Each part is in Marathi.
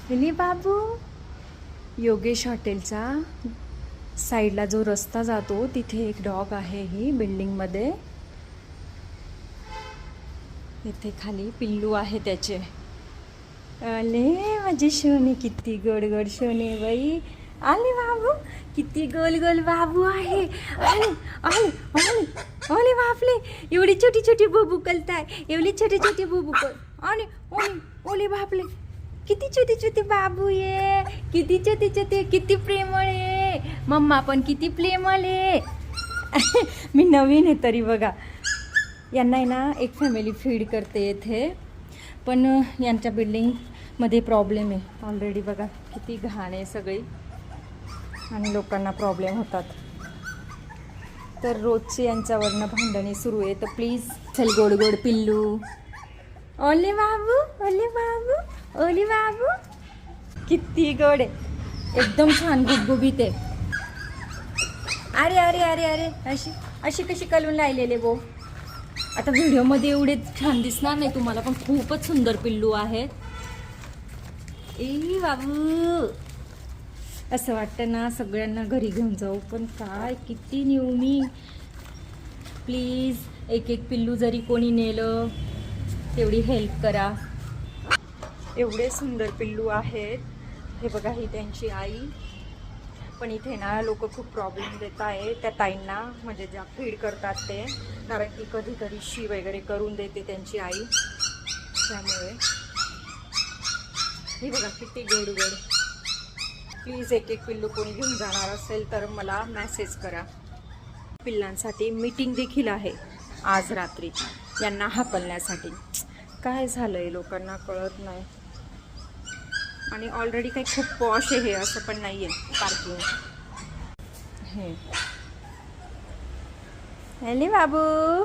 लिली बाबू. योगेश हॉटेलचा साईडला जो रस्ता जातो तिथे एक डॉग आहे ही बिल्डिंगमध्ये. इथे खाली पिल्लू आहे त्याचे. अले माझे शोने, किती गोड गोड शोने बाई. आले बाबू, किती गोल गोल बाबू आहे. आले आले आले आले बापले. एवढी छोटी छोटी बोबू कलताय, एवढी छोटी छोटी बोबू कल. आणि ओली ओली बापले, किती छोटी छोटी बाबू ये, किती छोटी छोटी, किती प्रेमळ आहे. मम्मा पण किती प्रेमळ आहे. मी नवीन आहे तरी बघा. यांना आहे ना एक फॅमिली फीड करते इथे, पण यांच्या बिल्डिंगमध्ये प्रॉब्लेम आहे ऑलरेडी. बघा किती घाण आहे सगळी आणि लोकांना प्रॉब्लेम होतात. तर रोजचे यांच्यावरनं भांडणे सुरू आहे. तर प्लीज चल गोड गोड पिल्लू. ओले बाबू, ओले बाबू, ओले बाबू, किती गोड आहे, एकदम छान गुबगुबीत आहे. अरे अरे अरे अरे, अशी अशी कशी कलून राहिलेले बो. आता व्हिडिओमध्ये एवढे छान दिसणार नाही तुम्हाला, पण खूपच सुंदर पिल्लू आहेत. ए बाबू, असं वाटतं ना सगळ्यांना घरी घेऊन जाऊ, पण काय किती नेऊ मी. प्लीज एक एक पिल्लू जरी कोणी नेलं तेवढी हेल्प करा. एवढे सुंदर पिल्लू आहेत. हे बघा ही त्यांची आई. पण इथे ना लोक खूप प्रॉब्लेम देत आहे त्या ताईंना, म्हणजे ज्या फीड करतात ते, कारण की कधी कधी शी वगैरे करून देते त्यांची आई. त्यामुळे हे बघा किती गोड गोड. प्लीज एक एक पिल्लू कोणी घेऊन जाणार असेल तर मला मेसेज करा. पिल्लांसाठी मीटिंग देखील आहे आज रात्री यांना हाकलण्यासाठी. काय झालंय लोकांना कळत नाही. आणि ऑलरेडी काही खूप पॉश आहे हे, असं पण नाही आहे पार्किंग हे. हॅलो बाबू,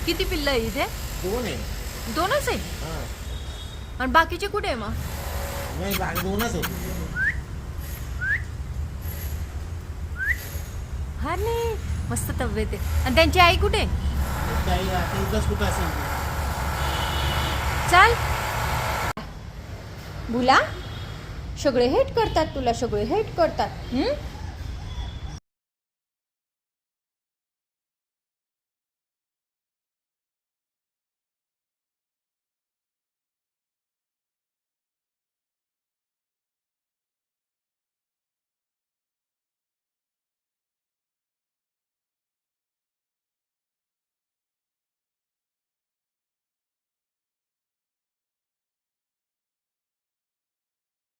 किती पिल्लं आहे इथे? दोन आहे. दोनच आहे? हा. आणि बाकीचे कुठे आहे मग? नाही, दोनच आहे. हा नाही, मस्त तब्येत आहे. आणि त्यांची आई कुठे? काही आता इथंच कुठं असेल. चल बुला, सगळे हेट करतात तुला, सगळे हेट करतात.